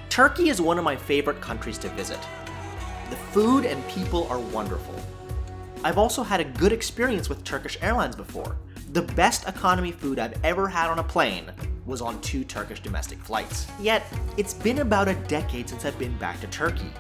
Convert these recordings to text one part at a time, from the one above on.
Turkey is one of my favorite countries to visit. The food and people are wonderful. I've also had a good experience with Turkish Airlines before. The best economy food I've ever had on a plane was on 2 Turkish domestic flights. Yet, it's been about a decade since I've been back to Turkey.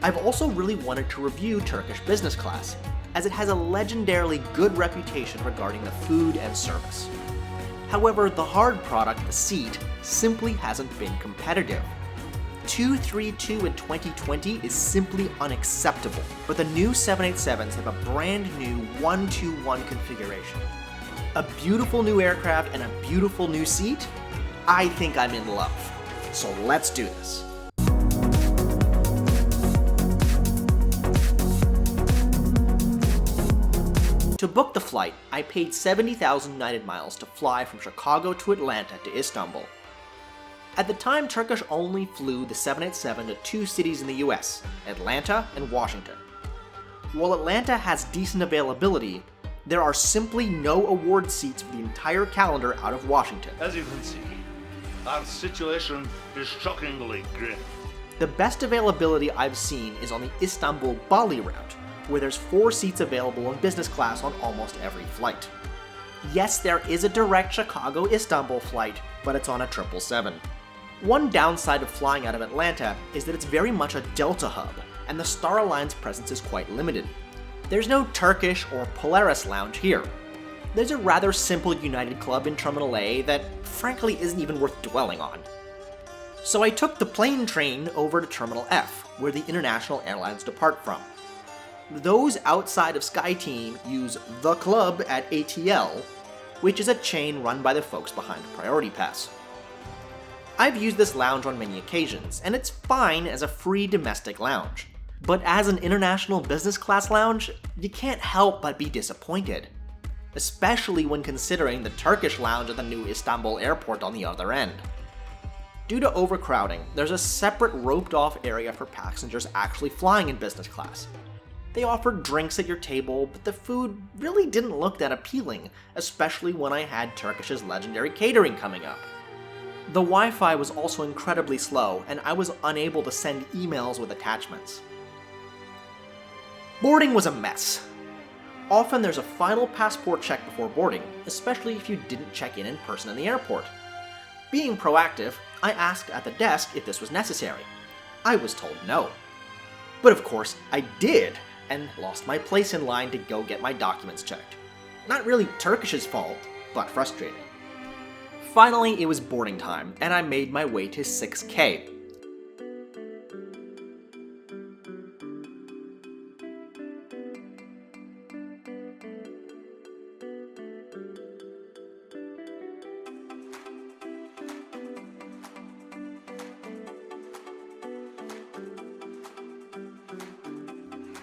I've also really wanted to review Turkish business class, as it has a legendarily good reputation regarding the food and service. However, the hard product, the seat, simply hasn't been competitive. 232 in 2020 is simply unacceptable, but the new 787s have a brand new 121 configuration. A beautiful new aircraft and a beautiful new seat? I think I'm in love. So let's do this. To book the flight, I paid 70,000 United miles to fly from Chicago to Atlanta to Istanbul. At the time, Turkish only flew the 787 to 2 cities in the US, Atlanta and Washington. While Atlanta has decent availability, there are simply no award seats for the entire calendar out of Washington. As you can see, our situation is shockingly grim. The best availability I've seen is on the Istanbul-Bali route, where there's 4 seats available in business class on almost every flight. Yes, there is a direct Chicago-Istanbul flight, but it's on a 777. One downside of flying out of Atlanta is that it's very much a Delta hub, and the Star Alliance presence is quite limited. There's no Turkish or Polaris lounge here. There's a rather simple United Club in Terminal A that frankly isn't even worth dwelling on. So I took the plane train over to Terminal F, where the international airlines depart from. Those outside of SkyTeam use The Club at ATL, which is a chain run by the folks behind Priority Pass. I've used this lounge on many occasions, and it's fine as a free domestic lounge. But as an international business class lounge, you can't help but be disappointed. Especially when considering the Turkish lounge at the new Istanbul airport on the other end. Due to overcrowding, there's a separate roped-off area for passengers actually flying in business class. They offered drinks at your table, but the food really didn't look that appealing, especially when I had Turkish's legendary catering coming up. The Wi-Fi was also incredibly slow, and I was unable to send emails with attachments. Boarding was a mess. Often there's a final passport check before boarding, especially if you didn't check in person in the airport. Being proactive, I asked at the desk if this was necessary. I was told no. But of course, I did, and lost my place in line to go get my documents checked. Not really Turkish's fault, but frustrating. Finally, it was boarding time, and I made my way to 6K.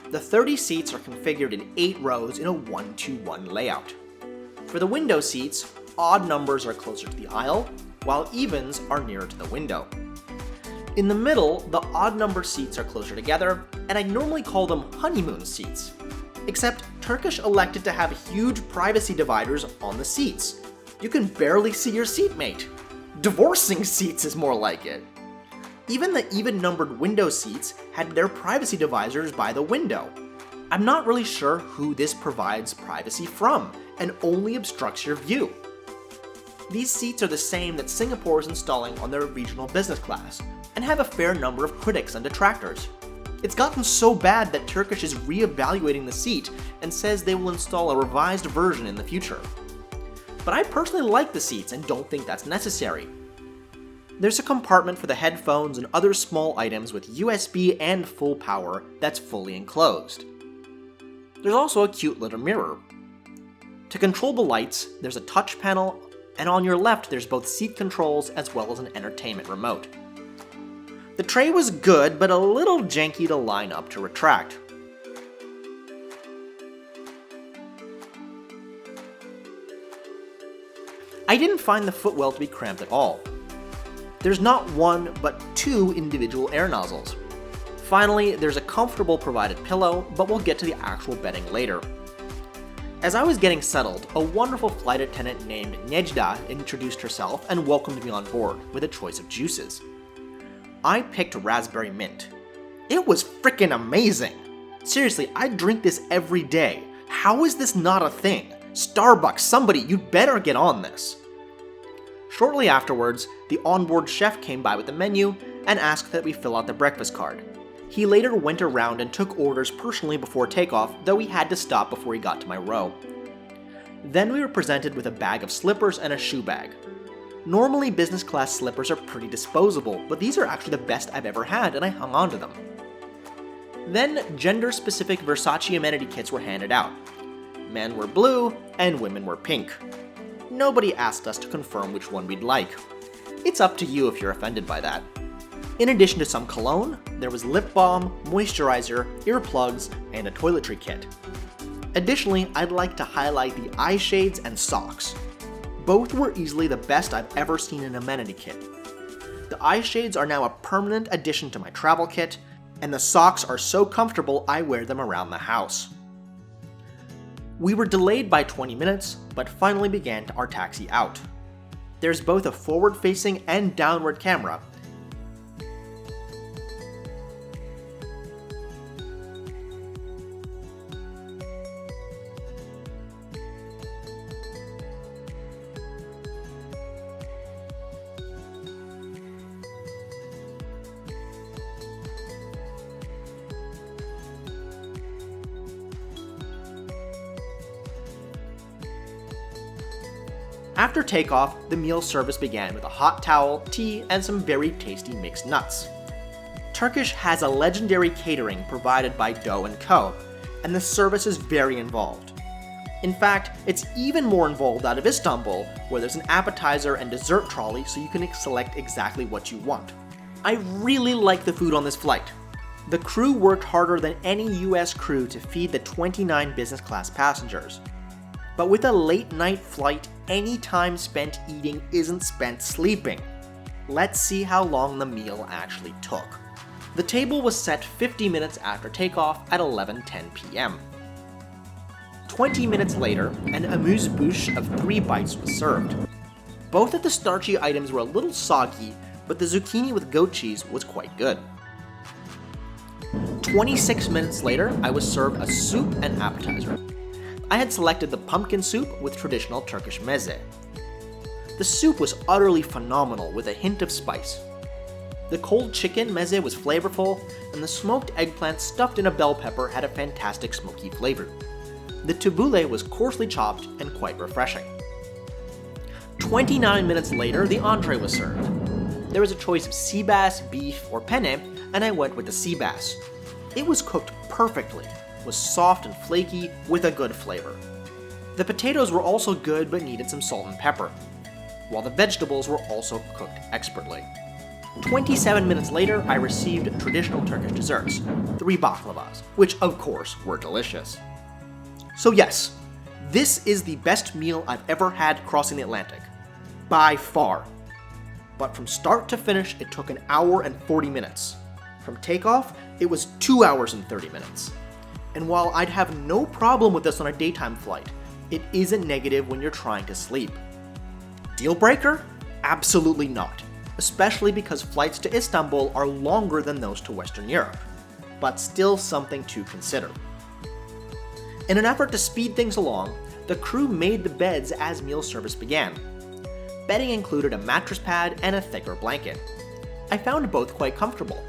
The 30 seats are configured in 8 rows in a 1-2-1 layout. For the window seats, odd numbers are closer to the aisle, while evens are nearer to the window. In the middle, the odd number seats are closer together, and I normally call them honeymoon seats. Except Turkish elected to have huge privacy dividers on the seats. You can barely see your seatmate. Divorcing seats is more like it. Even the even-numbered window seats had their privacy divisors by the window. I'm not really sure who this provides privacy from, and only obstructs your view. These seats are the same that Singapore is installing on their regional business class, and have a fair number of critics and detractors. It's gotten so bad that Turkish is re-evaluating the seat and says they will install a revised version in the future. But I personally like the seats and don't think that's necessary. There's a compartment for the headphones and other small items with USB and full power that's fully enclosed. There's also a cute little mirror. To control the lights, there's a touch panel, and on your left there's both seat controls as well as an entertainment remote. The tray was good, but a little janky to line up to retract. I didn't find the footwell to be cramped at all. There's not one, but 2 individual air nozzles. Finally, there's a comfortable provided pillow, but we'll get to the actual bedding later. As I was getting settled, a wonderful flight attendant named Nejda introduced herself and welcomed me on board with a choice of juices. I picked raspberry mint. It was freaking amazing! Seriously, I drink this every day. How is this not a thing? Starbucks, somebody, you'd better get on this. Shortly afterwards, the onboard chef came by with the menu and asked that we fill out the breakfast card. He later went around and took orders personally before takeoff, though he had to stop before he got to my row. Then we were presented with a bag of slippers and a shoe bag. Normally business class slippers are pretty disposable, but these are actually the best I've ever had and I hung on to them. Then gender-specific Versace amenity kits were handed out. Men were blue and women were pink. Nobody asked us to confirm which one we'd like. It's up to you if you're offended by that. In addition to some cologne, there was lip balm, moisturizer, earplugs, and a toiletry kit. Additionally, I'd like to highlight the eye shades and socks. Both were easily the best I've ever seen in an amenity kit. The eye shades are now a permanent addition to my travel kit, and the socks are so comfortable I wear them around the house. We were delayed by 20 minutes, but finally began our taxi out. There's both a forward-facing and downward camera. After takeoff, the meal service began with a hot towel, tea, and some very tasty mixed nuts. Turkish has a legendary catering provided by Dough & Co., and the service is very involved. In fact, it's even more involved out of Istanbul, where there's an appetizer and dessert trolley so you can select exactly what you want. I really like the food on this flight. The crew worked harder than any US crew to feed the 29 business class passengers. But with a late night flight, any time spent eating isn't spent sleeping. Let's see how long the meal actually took. The table was set 50 minutes after takeoff at 11:10 p.m. 20 minutes later, an amuse-bouche of 3 bites was served. Both of the starchy items were a little soggy, but the zucchini with goat cheese was quite good. 26 minutes later, I was served a soup and appetizer. I had selected the pumpkin soup with traditional Turkish meze. The soup was utterly phenomenal with a hint of spice. The cold chicken meze was flavorful, and the smoked eggplant stuffed in a bell pepper had a fantastic smoky flavor. The tabbouleh was coarsely chopped and quite refreshing. 29 minutes later, the entree was served. There was a choice of sea bass, beef, or penne, and I went with the sea bass. It was cooked perfectly, was soft and flaky with a good flavor. The potatoes were also good but needed some salt and pepper, while the vegetables were also cooked expertly. 27 minutes later, I received traditional Turkish desserts, 3 baklavas, which of course were delicious. So yes, this is the best meal I've ever had crossing the Atlantic, by far. But from start to finish, it took 1 hour and 40 minutes. From takeoff, it was 2 hours and 30 minutes. And while I'd have no problem with this on a daytime flight, it isn't negative when you're trying to sleep. Deal breaker? Absolutely not, especially because flights to Istanbul are longer than those to Western Europe, but still something to consider. In an effort to speed things along, the crew made the beds as meal service began. Bedding included a mattress pad and a thicker blanket. I found both quite comfortable.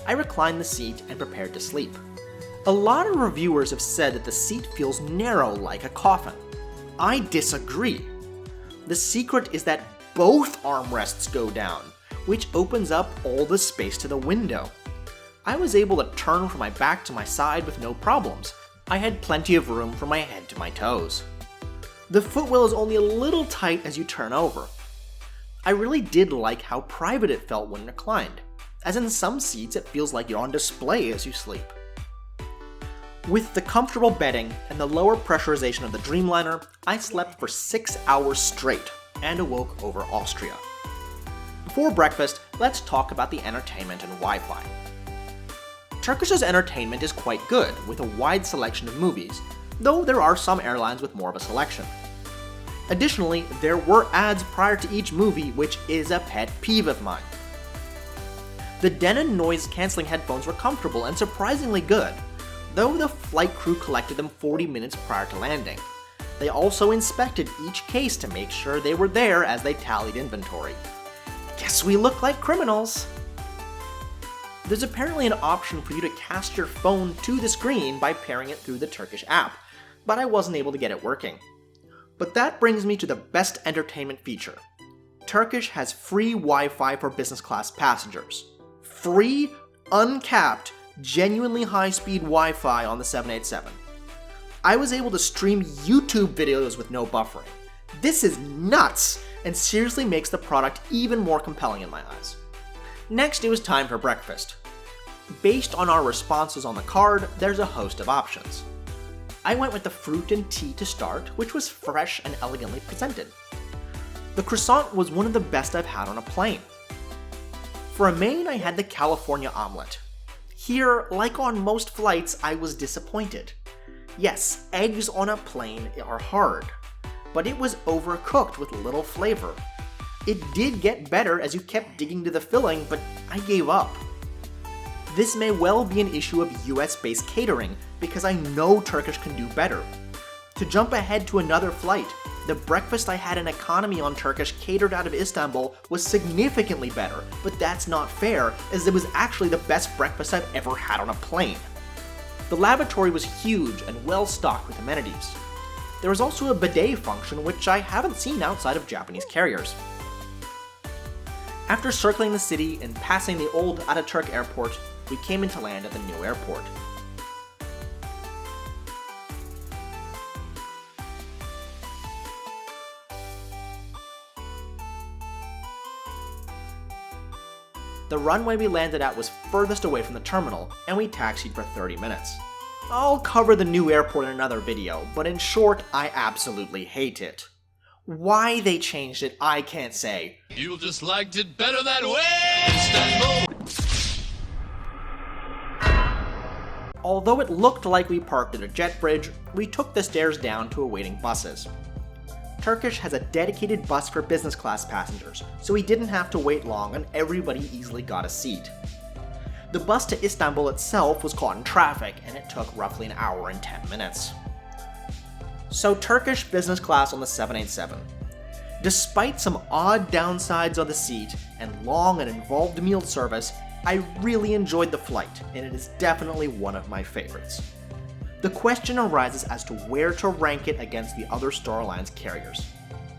I reclined the seat and prepared to sleep. A lot of reviewers have said that the seat feels narrow like a coffin. I disagree. The secret is that both armrests go down, which opens up all the space to the window. I was able to turn from my back to my side with no problems. I had plenty of room from my head to my toes. The footwell is only a little tight as you turn over. I really did like how private it felt when reclined, as in some seats it feels like you're on display as you sleep. With the comfortable bedding and the lower pressurization of the Dreamliner, I slept for 6 hours straight and awoke over Austria. Before breakfast, let's talk about the entertainment and Wi-Fi. Turkish's entertainment is quite good, with a wide selection of movies, though there are some airlines with more of a selection. Additionally, there were ads prior to each movie, which is a pet peeve of mine. The Denon noise-canceling headphones were comfortable and surprisingly good, though the flight crew collected them 40 minutes prior to landing. They also inspected each case to make sure they were there as they tallied inventory. Guess we look like criminals! There's apparently an option for you to cast your phone to the screen by pairing it through the Turkish app, but I wasn't able to get it working. But that brings me to the best entertainment feature. Turkish has free Wi-Fi for business class passengers. Free, uncapped, genuinely high-speed Wi-Fi on the 787. I was able to stream YouTube videos with no buffering. This is nuts, and seriously makes the product even more compelling in my eyes. Next, it was time for breakfast. Based on our responses on the card, there's a host of options. I went with the fruit and tea to start, which was fresh and elegantly presented. The croissant was one of the best I've had on a plane. For a main, I had the California omelet. Here, like on most flights, I was disappointed. Yes, eggs on a plane are hard, but it was overcooked with little flavor. It did get better as you kept digging to the filling, but I gave up. This may well be an issue of US-based catering, because I know Turkish can do better. To jump ahead to another flight, the breakfast I had in economy on Turkish catered out of Istanbul was significantly better, but that's not fair, as it was actually the best breakfast I've ever had on a plane. The lavatory was huge and well stocked with amenities. There was also a bidet function, which I haven't seen outside of Japanese carriers. After circling the city and passing the old Ataturk airport, we came into land at the new airport. The runway we landed at was furthest away from the terminal, and we taxied for 30 minutes. I'll cover the new airport in another video, but in short, I absolutely hate it. Why they changed it, I can't say. You just liked it better that way, Istanbul! Although it looked like we parked at a jet bridge, we took the stairs down to awaiting buses. Turkish has a dedicated bus for business class passengers, so we didn't have to wait long and everybody easily got a seat. The bus to Istanbul itself was caught in traffic, and it took roughly an hour and 10 minutes. So Turkish business class on the 787. Despite some odd downsides on the seat and long and involved meal service, I really enjoyed the flight, and it is definitely one of my favorites. The question arises as to where to rank it against the other Star Alliance carriers.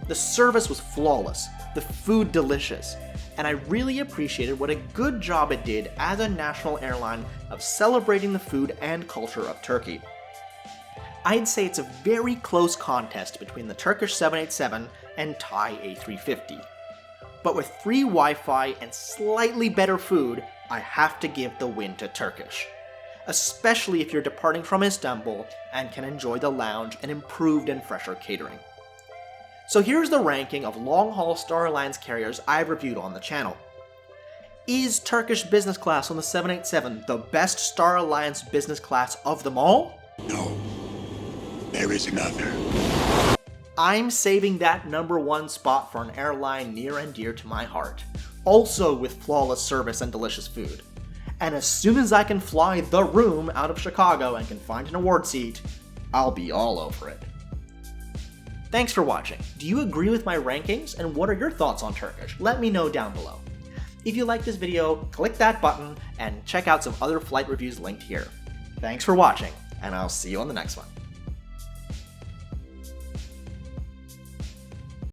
The service was flawless, the food delicious, and I really appreciated what a good job it did as a national airline of celebrating the food and culture of Turkey. I'd say it's a very close contest between the Turkish 787 and Thai A350. But with free Wi-Fi and slightly better food, I have to give the win to Turkish. Especially if you're departing from Istanbul and can enjoy the lounge and improved and fresher catering. So here's the ranking of long-haul Star Alliance carriers I've reviewed on the channel. Is Turkish business class on the 787 the best Star Alliance business class of them all? No, there is another. I'm saving that #1 spot for an airline near and dear to my heart, also with flawless service and delicious food. And as soon as I can fly the room out of Chicago and can find an award seat, I'll be all over it. Thanks for watching. Do you agree with my rankings, and what are your thoughts on Turkish? Let me know down below. If you like this video, click that button and check out some other flight reviews linked here. Thanks for watching, and I'll see you on the next one.